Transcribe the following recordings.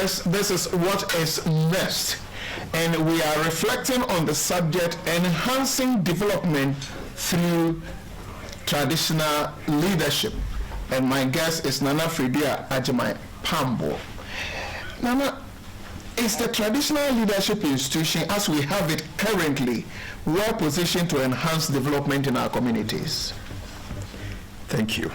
this is what is next, and we are reflecting on the subject enhancing development through traditional leadership. And my guest is Nana Fredua Agyeman Pambuo. Nana, is the traditional leadership institution as we have it currently well positioned to enhance development in our communities? Thank you.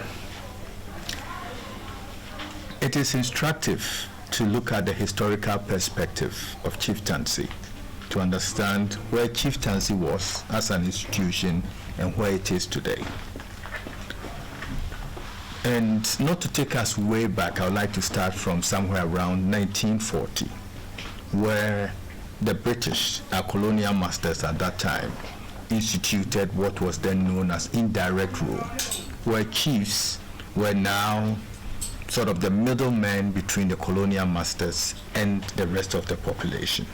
It is instructive to look at the historical perspective of chieftaincy to understand where chieftaincy was as an institution and where it is today. And not to take us way back, I would like to start from somewhere around 1940, where the British, our colonial masters at that time, instituted what was then known as indirect rule, where chiefs were now sort of the middlemen between the colonial masters and the rest of the population.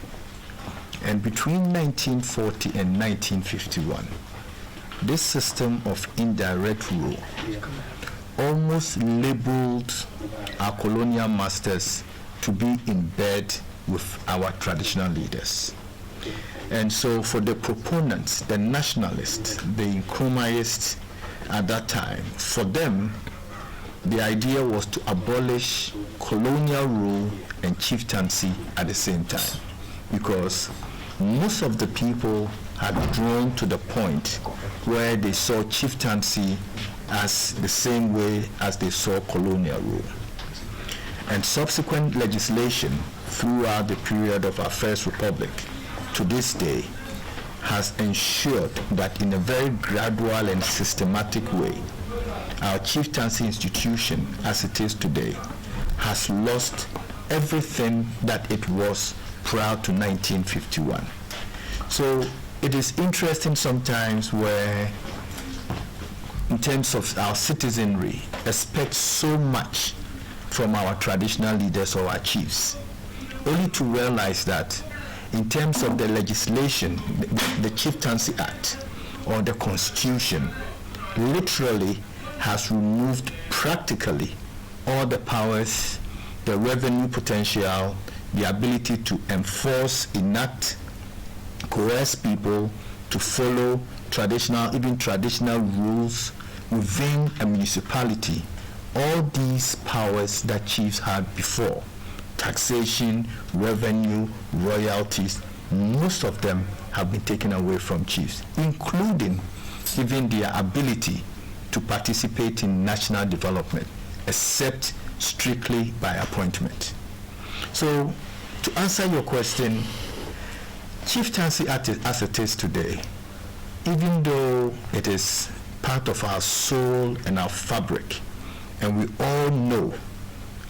And between 1940 and 1951, this system of indirect rule almost labeled our colonial masters to be in bed with our traditional leaders. And so for the proponents, the nationalists, the Nkrumahists at that time, for them, the idea was to abolish colonial rule and chieftaincy at the same time, because most of the people had grown to the point where they saw chieftaincy as the same way as they saw colonial rule. And subsequent legislation throughout the period of our First Republic to this day has ensured that in a very gradual and systematic way, our chieftaincy institution as it is today has lost everything that it was prior to 1951. So it is interesting sometimes where, in terms of our citizenry, expect so much from our traditional leaders or our chiefs, only to realize that in terms of the legislation, the Chieftaincy Act or the Constitution literally has removed practically all the powers, the revenue potential, the ability to enforce, enact, coerce people to follow even traditional rules within a municipality. All these powers that chiefs had before, taxation, revenue, royalties, most of them have been taken away from chiefs, including even their ability to participate in national development, except strictly by appointment. So, to answer your question, chieftaincy as it is today, even though it is part of our soul and our fabric, and we all know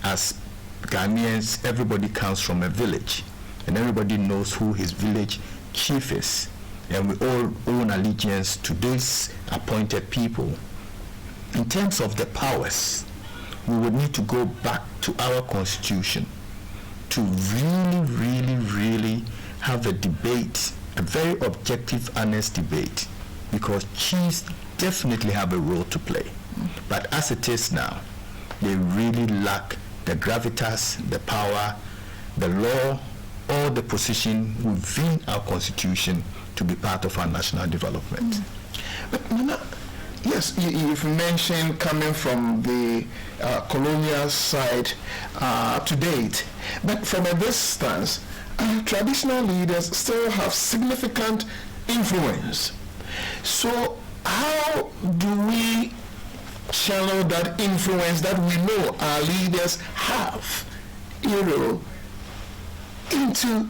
as Ghanaians, everybody comes from a village, and everybody knows who his village chief is, and we all own allegiance to these appointed people. In terms of the powers, we would need to go back to our constitution to really have a debate, a very objective, honest debate, because chiefs definitely have a role to play. But as it is now, they really lack the gravitas, the power, the law, or the position within our constitution to be part of our national development. But Nana, yes, you've mentioned coming from the colonial side to date, but from a distance, traditional leaders still have significant influence. So how do we channel that influence that we know our leaders have, into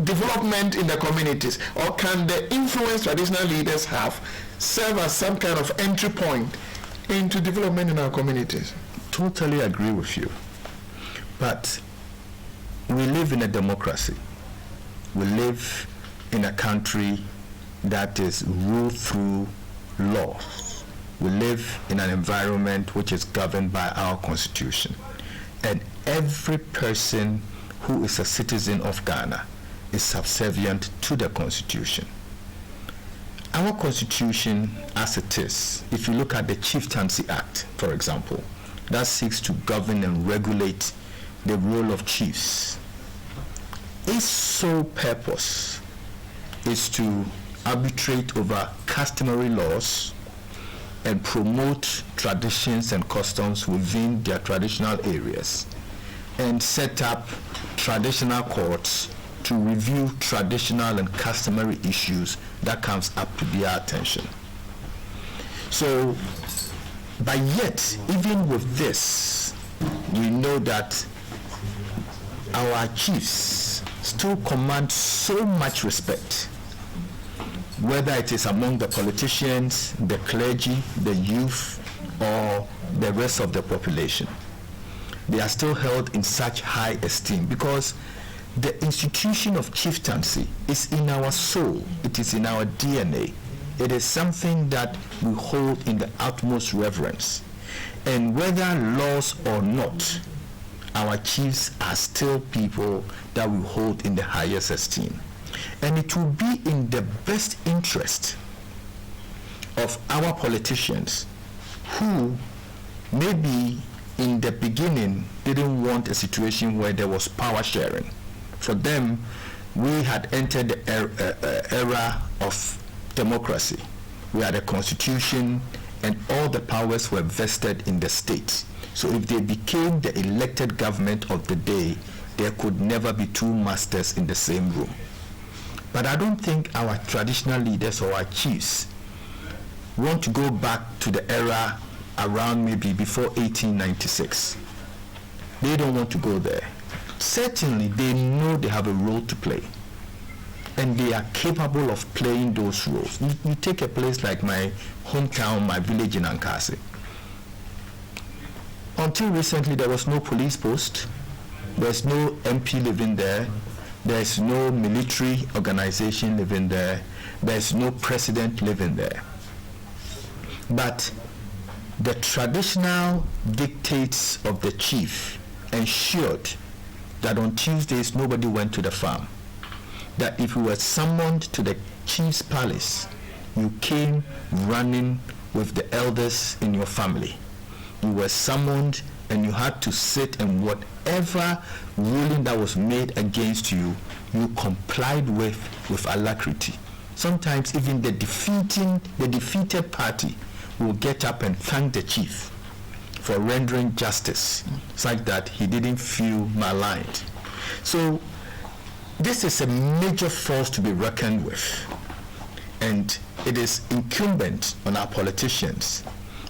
development in the communities? Or can the influence traditional leaders have serve as some kind of entry point into development in our communities? Totally agree with you. But we live in a democracy. We live in a country that is ruled through law. We live in an environment which is governed by our constitution. And every person who is a citizen of Ghana is subservient to the constitution. Our constitution as it is, if you look at the Chieftaincy Act, for example, that seeks to govern and regulate the role of chiefs. Its sole purpose is to arbitrate over customary laws and promote traditions and customs within their traditional areas, and set up traditional courts to review traditional and customary issues that comes up to their attention. So, but yet, even with this, we know that our chiefs still command so much respect, whether it is among the politicians, the clergy, the youth, or the rest of the population. They are still held in such high esteem because the institution of chieftaincy is in our soul. It is in our DNA. It is something that we hold in the utmost reverence. And whether laws or not, our chiefs are still people that we hold in the highest esteem. And it will be in the best interest of our politicians who maybe in the beginning didn't want a situation where there was power sharing. For them, we had entered the era of democracy. We had a constitution and all the powers were vested in the states. So if they became the elected government of the day, there could never be two masters in the same room. But I don't think our traditional leaders or our chiefs want to go back to the era around maybe before 1896. They don't want to go there. Certainly, they know they have a role to play, and they are capable of playing those roles. You take a place like my hometown, my village in Ankasi. Until recently, there was no police post. There's no MP living there. There's no military organization living there. There's no president living there. But the traditional dictates of the chief ensured that on Tuesdays nobody went to the farm. That if you were summoned to the chief's palace, you came running with the elders in your family. You were summoned and you had to sit, and whatever ruling that was made against you, you complied with alacrity. Sometimes even the defeated party will get up and thank the chief for rendering justice such that he didn't feel maligned. So this is a major force to be reckoned with, and it is incumbent on our politicians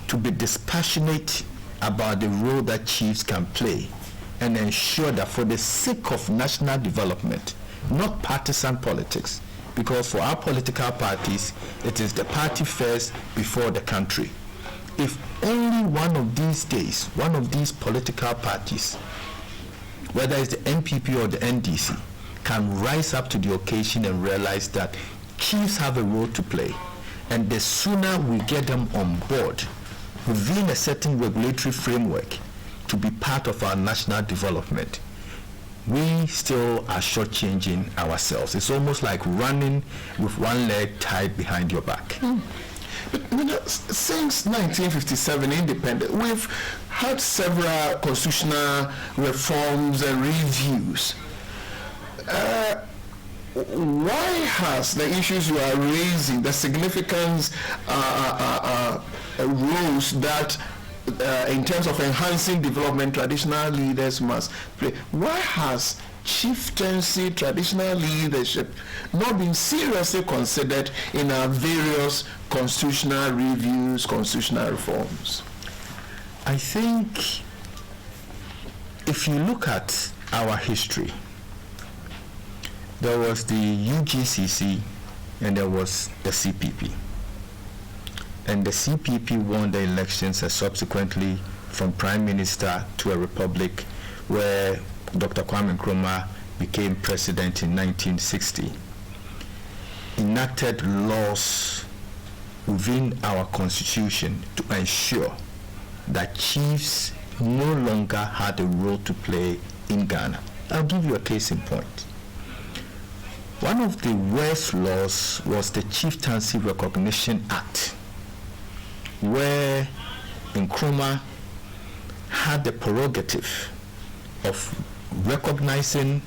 to be dispassionate about the role that chiefs can play and ensure that for the sake of national development, not partisan politics, because for our political parties, it is the party first before the country. If only one of these days, one of these political parties, whether it's the NPP or the NDC, can rise up to the occasion and realize that chiefs have a role to play, and the sooner we get them on board within a certain regulatory framework to be part of our national development, we still are shortchanging ourselves. It's almost like running with one leg tied behind your back. But since 1957 independence, we've had several constitutional reforms and reviews. Why has the issues you are raising, the significance roles that in terms of enhancing development traditional leaders must play, why has chieftaincy, traditional leadership not been seriously considered in our various constitutional reviews, constitutional reforms? I think if you look at our history, there was the UGCC and there was the CPP. And the CPP won the elections and subsequently from Prime Minister to a republic where Dr. Kwame Nkrumah became president in 1960, enacted laws within our constitution to ensure that chiefs no longer had a role to play in Ghana. I'll give you a case in point. One of the worst laws was the Chieftaincy Recognition Act, where Nkrumah had the prerogative of recognizing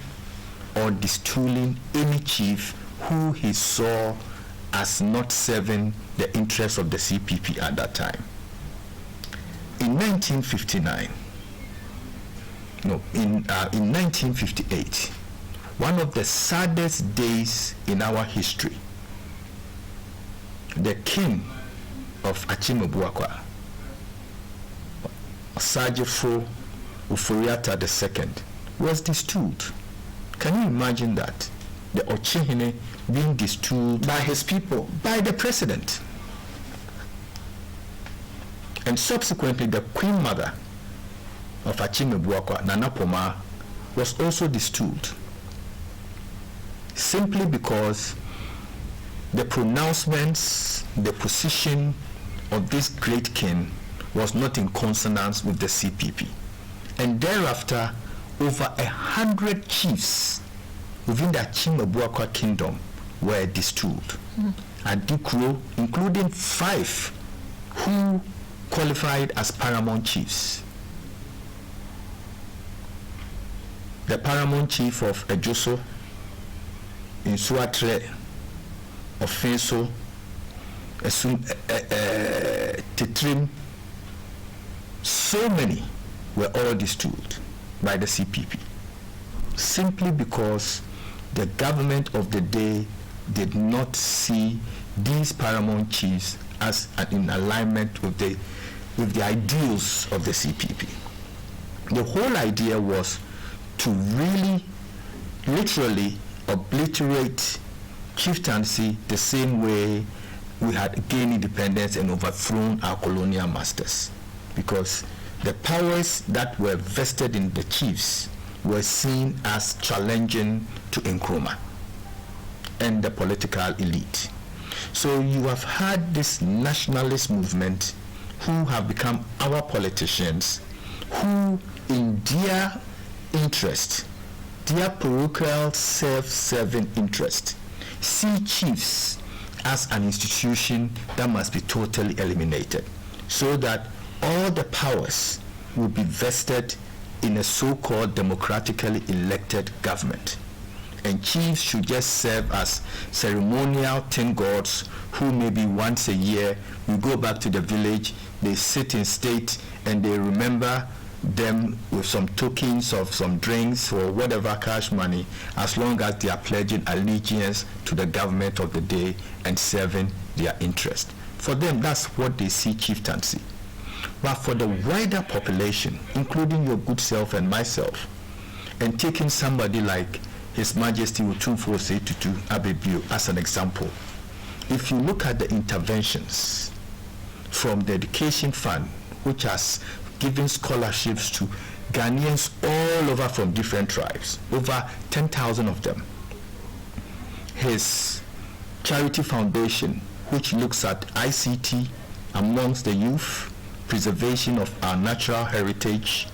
or distooling any chief who he saw as not serving the interests of the CPP at that time. In 1958, one of the saddest days in our history, the king of Achimogbuakwa, Otumfuo II, was destooled. Can you imagine that? The Ochihine being destooled by his people, by the president. And subsequently, the queen mother of Achimogbuakwa, Nana Poma, was also destooled, simply because the pronouncements, the position of this great king was not in consonance with the CPP. And thereafter, over 100 chiefs within the Achimogbuakwa kingdom were destooled. Adikro, including 5 who qualified as paramount chiefs. The paramount chief of Ejoso, Insuatre, Ofenso, Tetrim, so many were all destooled by the CPP, simply because the government of the day did not see these paramount chiefs as in alignment with the ideals of the CPP. The whole idea was to really, literally obliterate chieftaincy the same way we had gained independence and overthrown our colonial masters, because the powers that were vested in the chiefs were seen as challenging to Nkrumah and the political elite. So you have had this nationalist movement who have become our politicians, who in their interest, their parochial self-serving interest, see chiefs as an institution that must be totally eliminated, so that all the powers will be vested in a so-called democratically elected government. And chiefs should just serve as ceremonial tin gods who maybe once a year we go back to the village, they sit in state and they remember them with some tokens of some drinks or whatever cash money, as long as they are pledging allegiance to the government of the day and serving their interest. For them, that's what they see chieftaincy. But for the wider population, including your good self and myself, and taking somebody like His Majesty Otumfuo Tutu Abebio as an example, if you look at the interventions from the Education Fund, which has given scholarships to Ghanaians all over from different tribes, over 10,000 of them. His charity foundation, which looks at ICT amongst the youth, preservation of our natural heritage,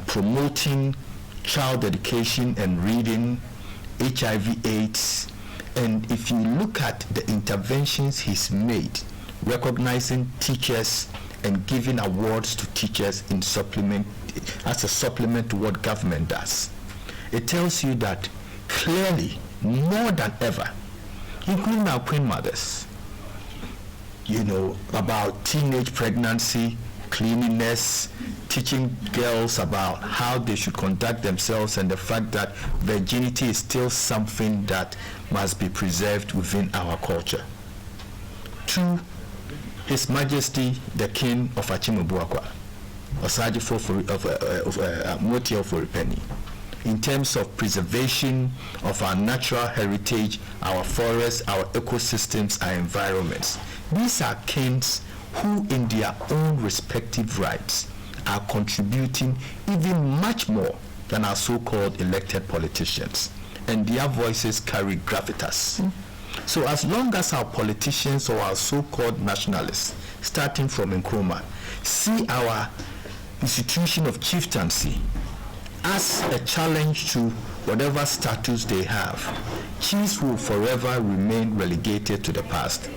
promoting child education and reading, HIV/AIDS, and if you look at the interventions he's made, recognizing teachers and giving awards to teachers in supplement, as a supplement to what government does, it tells you that clearly, more than ever, including our queen mothers, you know, about teenage pregnancy, cleanliness, teaching girls about how they should conduct themselves, and the fact that virginity is still something that must be preserved within our culture. 2, His Majesty the King of Achimogbuakwa, Moti Ofori, in terms of preservation of our natural heritage, our forests, our ecosystems, our environments. These are kings who, in their own respective rights, are contributing even much more than our so-called elected politicians, and their voices carry gravitas. So as long as our politicians or our so-called nationalists, starting from Nkrumah, see our institution of chieftaincy as a challenge to whatever status they have, chiefs will forever remain relegated to the past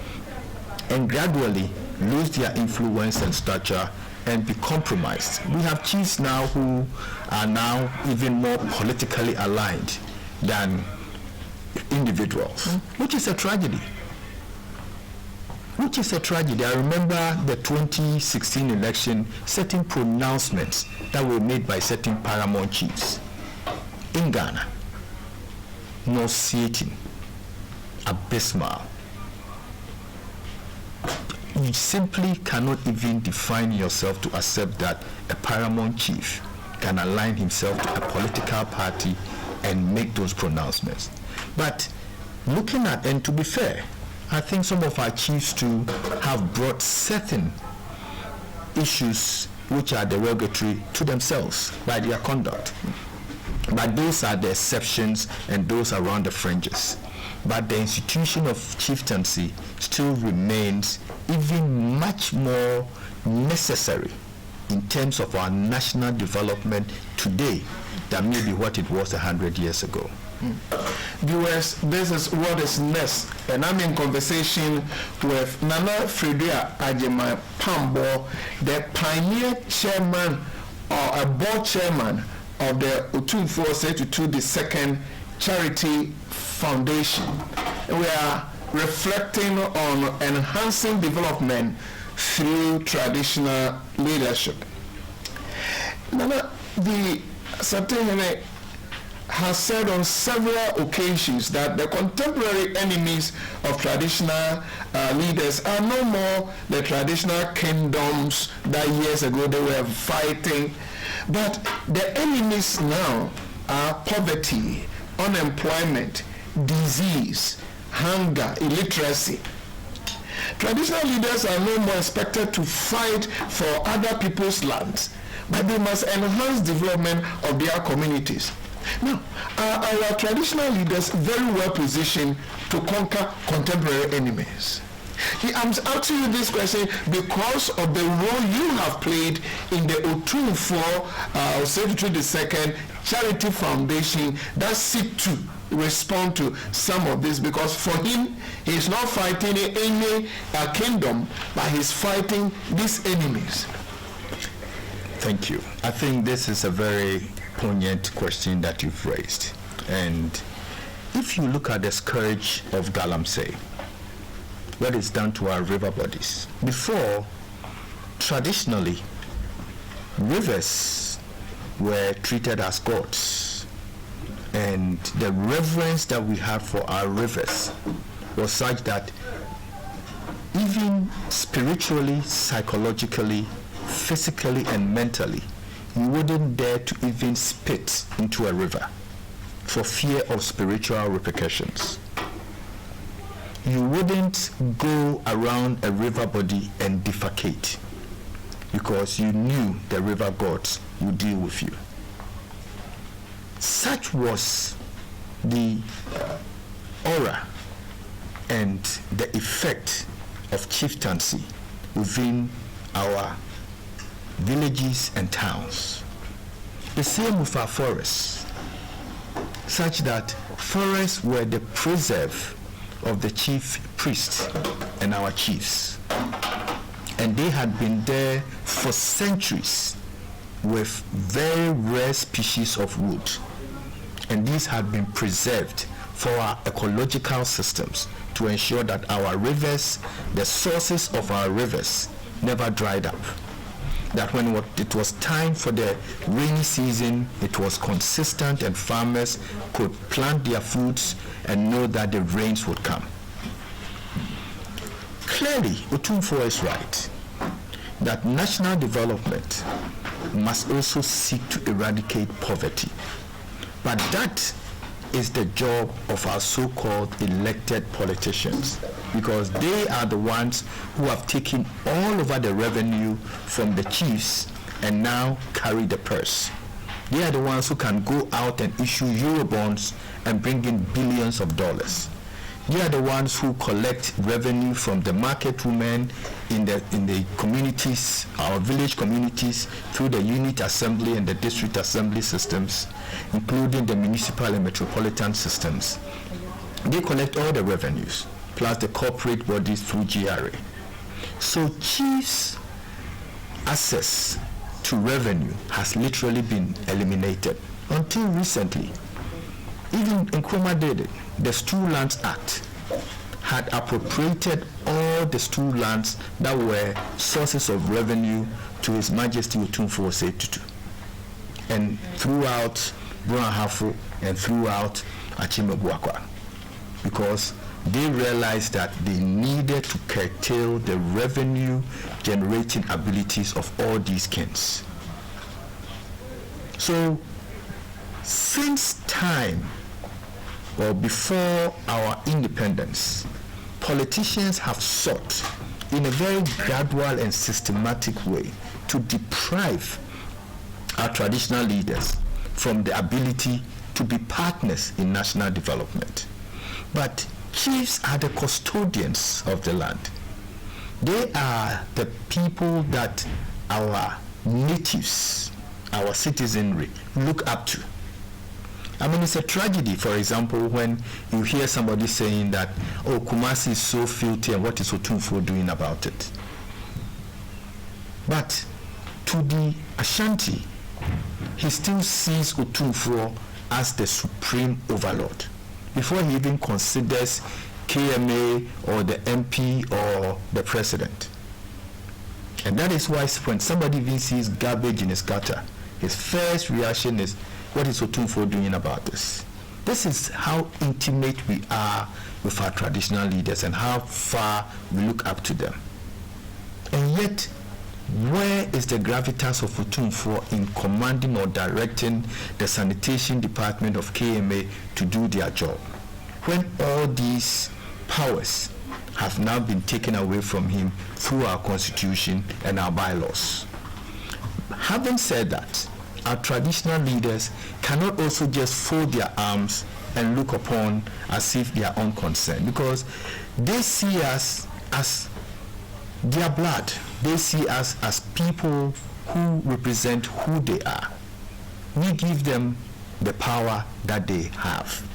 and gradually lose their influence and stature and be compromised. We have chiefs now who are now even more politically aligned than individuals, which is a tragedy. Which is a tragedy. I remember the 2016 election, certain pronouncements that were made by certain paramount chiefs in Ghana. Nauseating, abysmal. You simply cannot even define yourself to accept that a paramount chief can align himself to a political party and make those pronouncements. But looking at, and to be fair, I think some of our chiefs too have brought certain issues which are derogatory to themselves by their conduct. But those are the exceptions and those around the fringes. But the institution of chieftaincy still remains even much more necessary in terms of our national development today than maybe what it was 100 years ago. Viewers, this is what is next, and I'm in conversation with Nana Fredua Agyeman Pambuo, the pioneer chairman or a board chairman of the Otumfuo Osei Tutu II Charity Foundation. We are reflecting on enhancing development through traditional leadership. Nana, the Satehene has said on several occasions that the contemporary enemies of traditional leaders are no more the traditional kingdoms that years ago they were fighting, but the enemies now are poverty, unemployment, disease, hunger, illiteracy. Traditional leaders are no more expected to fight for other people's lands, but they must enhance development of their communities. Now, are our traditional leaders very well positioned to conquer contemporary enemies? I'm asking you this question because of the role you have played in the Otumfuo Osei Tutu II Charity Foundation that seek to respond to some of this, because for him, he's not fighting any kingdom, but he's fighting these enemies. Thank you. I think this is a very poignant question that you've raised. And if you look at the scourge of Galamsey, what is done to our river bodies. Before, traditionally, rivers were treated as gods. And the reverence that we had for our rivers was such that even spiritually, psychologically, physically, and mentally, you wouldn't dare to even spit into a river for fear of spiritual repercussions. You wouldn't go around a river body and defecate because you knew the river gods would deal with you. Such was the aura and the effect of chieftaincy within our villages and towns. The same with our forests, such that forests were the preserve of the chief priests and our chiefs. And they had been there for centuries with very rare species of wood. And these had been preserved for our ecological systems to ensure that our rivers, the sources of our rivers, never dried up. That when it was time for the rainy season, it was consistent and farmers could plant their foods and know that the rains would come. Clearly, Otumfuo is right that national development must also seek to eradicate poverty. But that is the job of our so-called elected politicians, because they are the ones who have taken all over the revenue from the chiefs and now carry the purse. They are the ones who can go out and issue Eurobonds and bring in billions of dollars. They are the ones who collect revenue from the market women in the communities, our village communities, through the unit assembly and the district assembly systems, including the municipal and metropolitan systems. They collect all the revenues, plus the corporate bodies through GRA. So chiefs access to revenue has literally been eliminated until recently. Even Nkrumah did it. The Stool Lands Act had appropriated all the stool lands that were sources of revenue to His Majesty Otumfuo Osei Tutu. And throughout Brunahafo and throughout Achimegbuakwa, because they realized that they needed to curtail the revenue generating abilities of all these kings. So since time or before our independence, politicians have sought in a very gradual and systematic way to deprive our traditional leaders from the ability to be partners in national development. But chiefs are the custodians of the land. They are the people that our natives, our citizenry, look up to. I mean, it's a tragedy, for example, when you hear somebody saying that, oh, Kumasi is so filthy and what is Otumfuo doing about it? But to the Ashanti, he still sees Otumfuo as the supreme overlord before he even considers KMA or the MP or the president. And that is why when somebody even sees garbage in his gutter, his first reaction is, what is Otumfuo doing about this? This is how intimate we are with our traditional leaders and how far we look up to them. And yet, where is the gravitas of Otumfuo in commanding or directing the sanitation department of KMA to do their job, when all these powers have now been taken away from him through our constitution and our bylaws? Having said that, our traditional leaders cannot also just fold their arms and look upon as if they are unconcerned, because they see us as their blood. They see us as people who represent who they are. We give them the power that they have.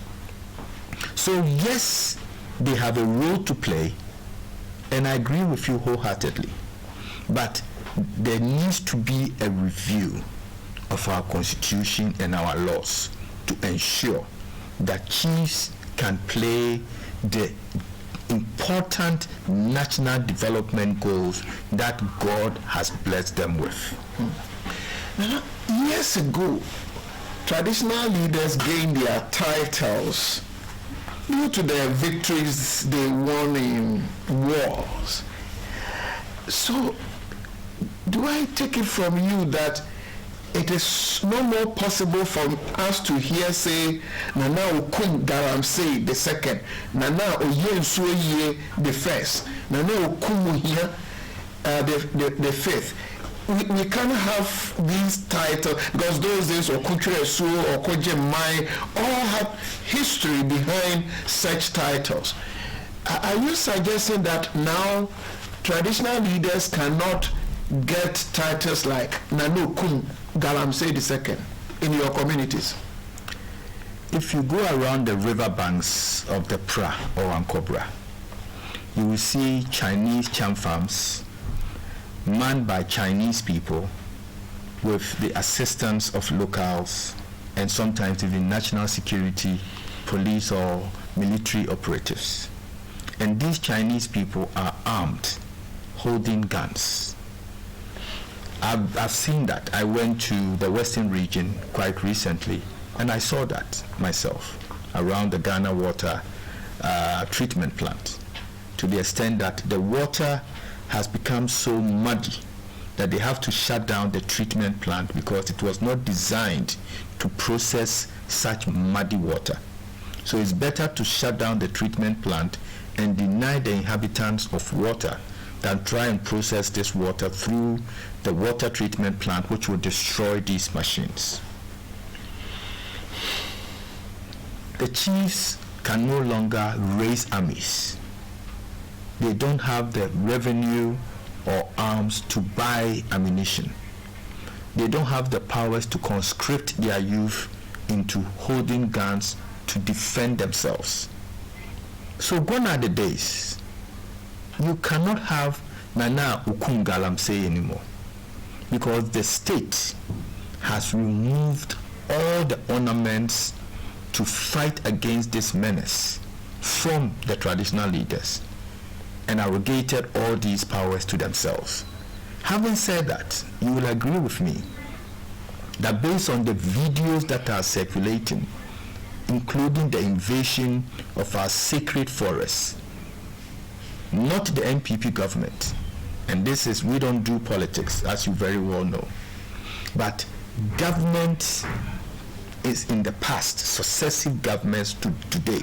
So yes, they have a role to play, and I agree with you wholeheartedly, but there needs to be a review of our constitution and our laws to ensure that chiefs can play the important national development goals that God has blessed them with. Now, years ago, traditional leaders gained their titles due to their victories they won in wars. So, do I take it from you that it is no more possible for us to hear say Nana Okum Galamsey the second, Nana Oyensuye the first, Nana Okumu here the fifth? We can't have these titles because those days Okutre Su or Koje Mai all have history behind such titles. Are you suggesting that now traditional leaders cannot get titles like Nano Kum Galamsey II in your communities? If you go around the riverbanks of the Pra or Ankobra, you will see Chinese cham farms manned by Chinese people with the assistance of locals and sometimes even national security, police or military operatives. And these Chinese people are armed, holding guns. I've seen that. I went to the Western region quite recently, and I saw that myself around the Ghana water treatment plant, to the extent that the water has become so muddy that they have to shut down the treatment plant because it was not designed to process such muddy water. So it's better to shut down the treatment plant and deny the inhabitants of water than try and process this water through the water treatment plant, which will destroy these machines. The chiefs can no longer raise armies. They don't have the revenue or arms to buy ammunition. They don't have the powers to conscript their youth into holding guns to defend themselves. So gone are the days. You cannot have Nana Okum Galamsey anymore. because the state has removed all the ornaments to fight against this menace from the traditional leaders and arrogated all these powers to themselves. Having said that, you will agree with me that based on the videos that are circulating, including the invasion of our sacred forests, not the NPP government, and this is, we don't do politics, as you very well know, but government is in the past, successive governments to today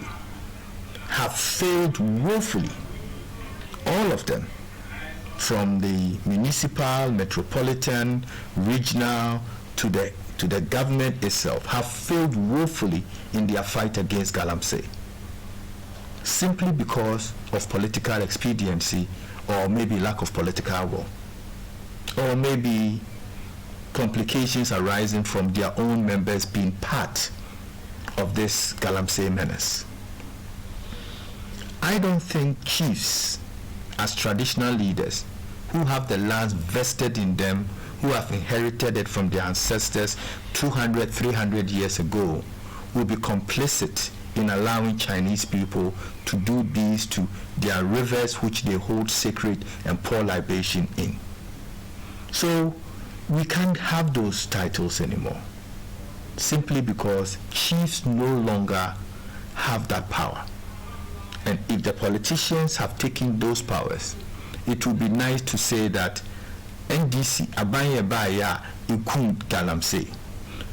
have failed woefully, all of them, from the municipal, metropolitan, regional, to the government itself, have failed woefully in their fight against Galamsey, simply because of political expediency, or maybe lack of political will, or maybe complications arising from their own members being part of this Galamsey menace. I don't think chiefs, as traditional leaders who have the lands vested in them, who have inherited it from their ancestors 200, 300 years ago, will be complicit in allowing Chinese people to do this to their rivers which they hold sacred and pour libation in. So we can't have those titles anymore, simply because chiefs no longer have that power. And if the politicians have taken those powers, it would be nice to say that NDC abanye baya ikun Galamsey,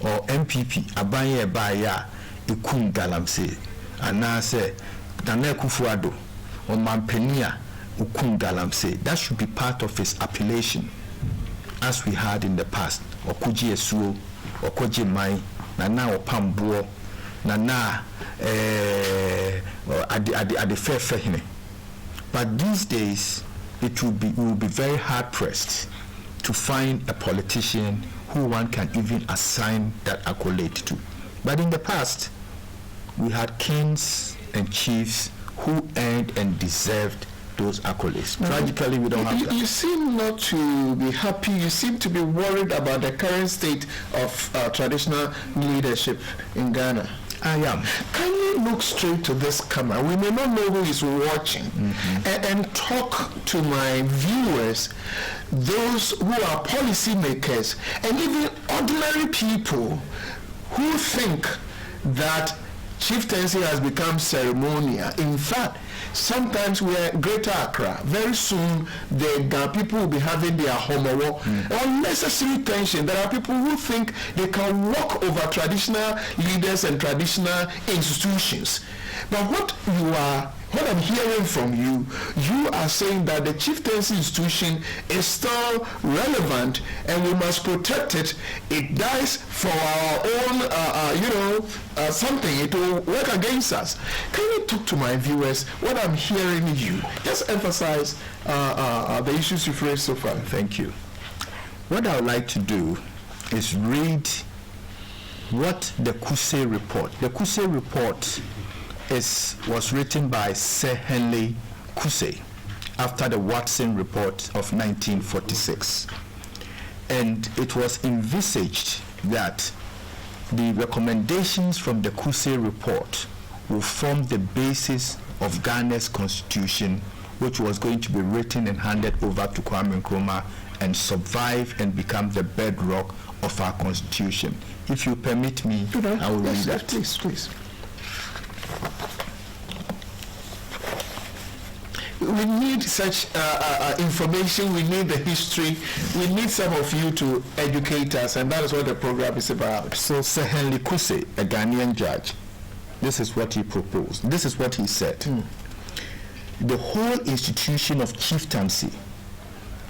or MPP abanye baya ikun Galamsey, anase Dane Kufuado or Mampenia ukun Galamsey. That should be part of his appellation, as we had in the past. Okuji Esuo, Okoji Mai, Nana Pambuo, Nana Ade Fefehine. But these days, we will be very hard pressed to find a politician who one can even assign that accolade to. But in the past, we had kings and chiefs who earned and deserved those accolades. Tragically, we don't have that. You seem not to be happy. You seem to be worried about the current state of traditional leadership in Ghana. I am. Can you look straight to this camera? We may not know who is watching, and talk to my viewers, those who are policymakers, and even ordinary people who think that chieftaincy has become ceremonial. In fact, sometimes we're Greater Accra. Very soon, the people will be having their homework. Unnecessary tension. There are people who think they can walk over traditional leaders and traditional institutions. But what I'm hearing from you, you are saying that the chieftaincy institution is still relevant and we must protect it. It dies for our own, something. It will work against us. Can you talk to my viewers what I'm hearing you? Just emphasize the issues you've raised so far. Thank you. What I would like to do is read what the Osei report. The Osei report was written by Sir Henry Osei after the Watson report of 1946. And it was envisaged that the recommendations from the Osei report will form the basis of Ghana's constitution, which was going to be written and handed over to Kwame Nkrumah and survive and become the bedrock of our constitution. If you permit me, I will read that. Please. We need such information. We need the history. We need some of you to educate us, and that is what the program is about. So Sir Henry Osei, a Ghanaian judge, this is what he proposed. This is what he said. The whole institution of chieftaincy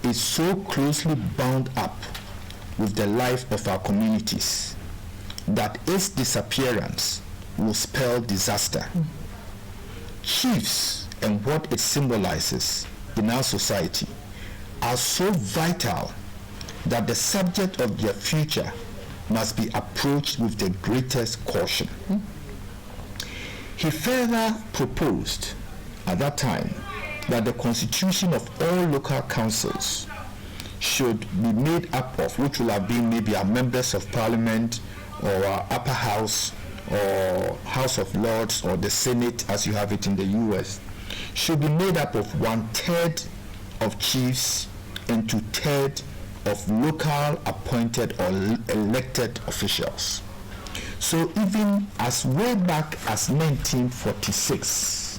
is so closely bound up with the life of our communities that its disappearance will spell disaster. Chiefs and what it symbolizes in our society are so vital that the subject of their future must be approached with the greatest caution. He further proposed at that time that the constitution of all local councils should be made up of, which will have been maybe our members of parliament or our upper house or House of Lords or the Senate as you have it in the US, should be made up of 1/3 of chiefs and 2/3 of local appointed or elected officials. So even as way back as 1946,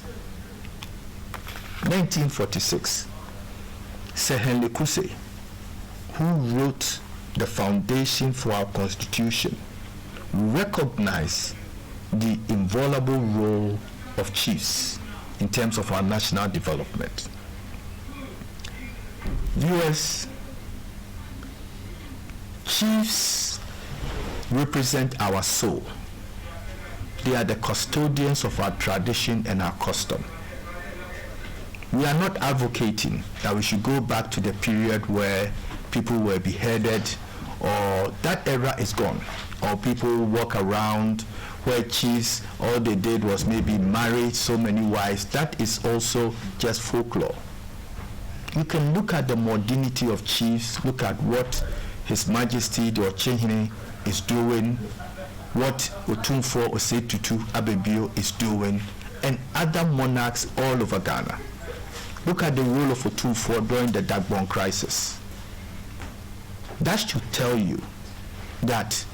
Sir Henry Kusei, who wrote the foundation for our constitution, recognized the inviolable role of chiefs in terms of our national development. Viewers, chiefs represent our soul. They are the custodians of our tradition and our custom. We are not advocating that we should go back to the period where people were beheaded, or that era is gone, or people walk around where chiefs, all they did was maybe marry so many wives. That is also just folklore. You can look at the modernity of chiefs, look at what His Majesty the Ochehene is doing, what Otumfuo Osei Tutu Abebio is doing, and other monarchs all over Ghana. Look at the role of Otumfuo during the Dagbon crisis. That should tell you that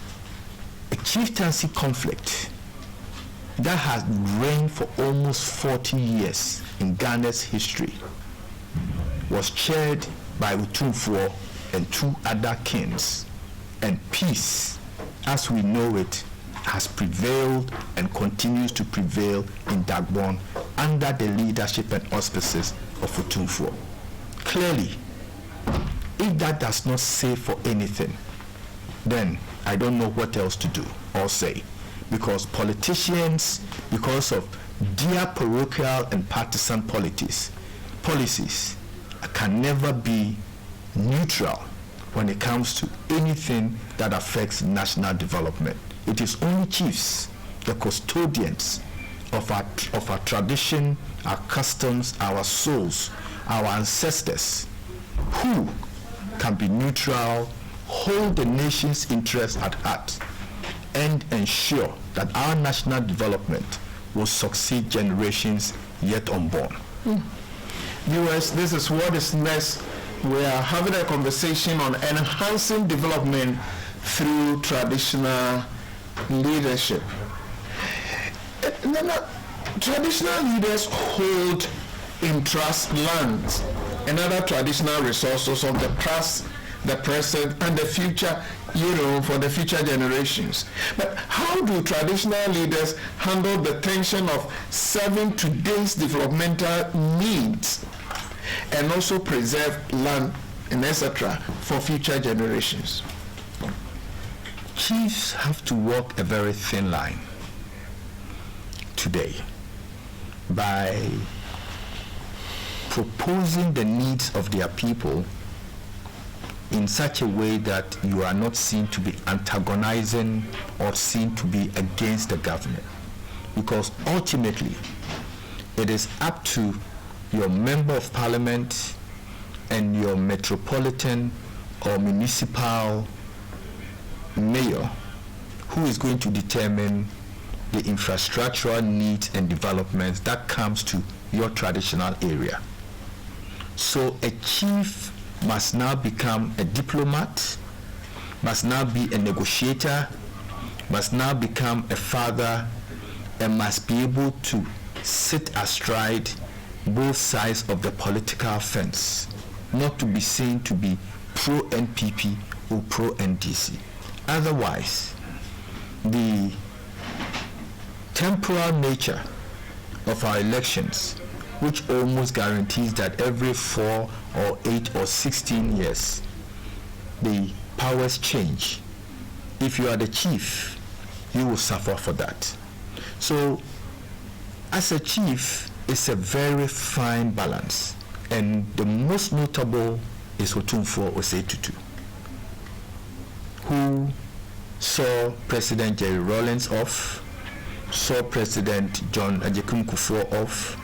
a chieftaincy conflict that has reigned for almost 40 years in Ghana's history was chaired by Otumfuo and 2 other kings, and peace, as we know it, has prevailed and continues to prevail in Dagbon under the leadership and auspices of Otumfuo. Clearly, if that does not say for anything, then I don't know what else to do or say, because politicians, because of their parochial and partisan policies, can never be neutral when it comes to anything that affects national development. It is only chiefs, the custodians of our tradition, our customs, our souls, our ancestors, who can be neutral, hold the nation's interests at heart, and ensure that our national development will succeed generations yet unborn. Viewers, this is what is next. We are having a conversation on enhancing development through traditional leadership. Traditional leaders hold in trust lands and other traditional resources of the past, the present, and the future, for the future generations. But how do traditional leaders handle the tension of serving today's developmental needs and also preserve land and etc. for future generations? Chiefs have to walk a very thin line today by proposing the needs of their people in such a way that you are not seen to be antagonizing or seen to be against the government. Because ultimately, it is up to your member of parliament and your metropolitan or municipal mayor who is going to determine the infrastructural needs and developments that comes to your traditional area. So a chief must now become a diplomat, must now be a negotiator, must now become a father, and must be able to sit astride both sides of the political fence, not to be seen to be pro-NPP or pro-NDC. Otherwise, the temporal nature of our elections, which almost guarantees that every 4 or 8 or 16 years, the powers change. If you are the chief, you will suffer for that. So, as a chief, it's a very fine balance. And the most notable is Otumfuo Osei Tutu, who saw President Jerry Rawlings off, saw President John Agyeman Pambuo off,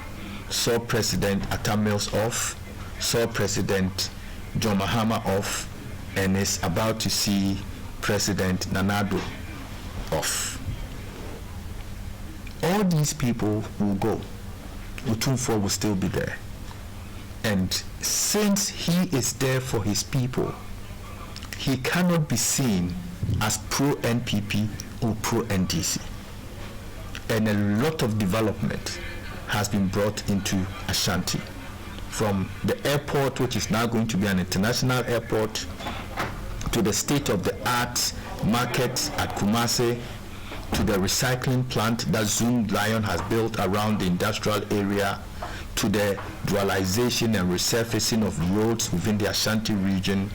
saw President Atta Mills off, saw President John Mahama off and is about to see President Nana Addo off. All these people will go. Otumfuo will still be there. And since he is there for his people, he cannot be seen as pro-NPP or pro-NDC. And a lot of development has been brought into Ashanti. From the airport, which is now going to be an international airport, to the state-of-the-art market at Kumasi, to the recycling plant that Zoom Lion has built around the industrial area, to the dualization and resurfacing of roads within the Ashanti region,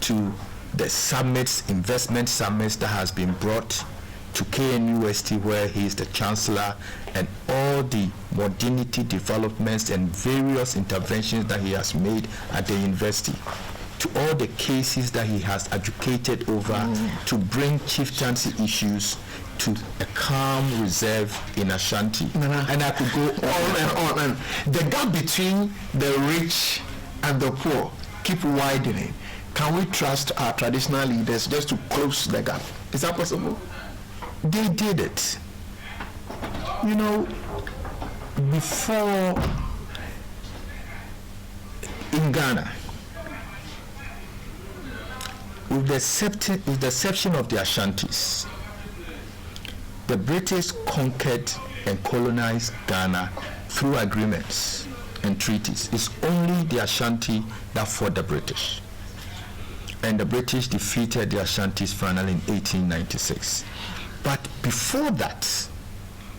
to the summits, investment summits that has been brought to KNUST, where he is the chancellor, and all the modernity developments and various interventions that he has made at the university, to all the cases that he has advocated over to bring chieftaincy issues to a calm reserve in Ashanti. And I could go on and on. And the gap between the rich and the poor keep widening. Can we trust our traditional leaders just to close the gap? Is that possible? They did it. You know, before in Ghana, with the exception of the Ashantis, the British conquered and colonized Ghana through agreements and treaties. It's only the Ashanti that fought the British. And the British defeated the Ashantis finally in 1896. But before that,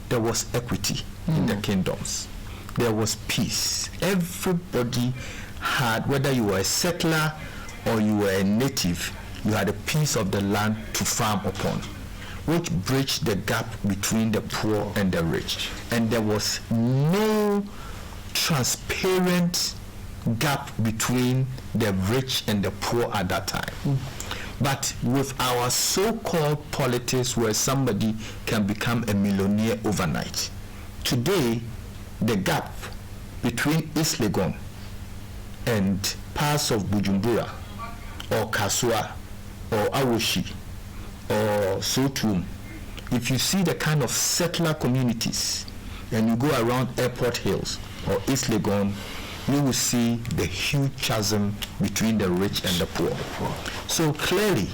there was equity in the kingdoms. There was peace. Everybody had, whether you were a settler or you were a native, you had a piece of the land to farm upon, which bridged the gap between the poor and the rich. And there was no transparent gap between the rich and the poor at that time. But with our so-called politics where somebody can become a millionaire overnight, today the gap between East Legon and parts of Bujumbura or Kasua or Awoshi or Sotum, if you see the kind of settler communities and you go around Airport Hills or East Legon, you will see the huge chasm between the rich and the poor. So clearly,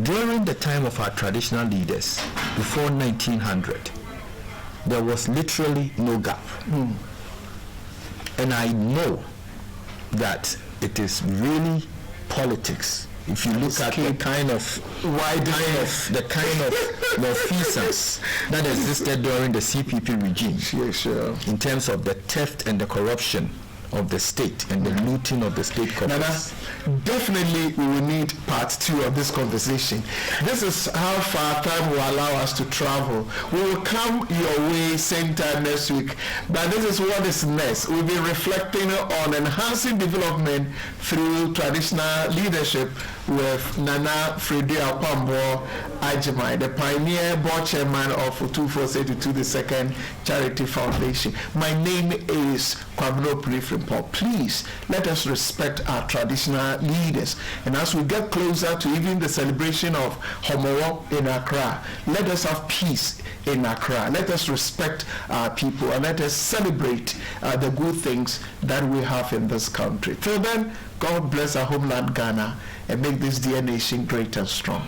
during the time of our traditional leaders, before 1900, there was literally no gap. And I know that it is really politics. If you look at the kind of malfeasance that existed during the CPP regime, in terms of the theft and the corruption of the state and the looting of the state coffers. Definitely we will need part 2 of this conversation. This is how far time will allow us to travel. We will come your way same time next week, but this is what is next. We'll be reflecting on enhancing development through traditional leadership with Nana Fredua Agyeman, the pioneer board chairman of Otumfuo Tutu II Charity Foundation. My name is Kwabena Opuni-Frimpong. Please let us respect our traditional leaders, and as we get closer to even the celebration of Homowo in Accra, let us have peace in Accra. Let us respect our people and let us celebrate the good things that we have in this country. Till then, God bless our homeland Ghana and make this dear nation great and strong.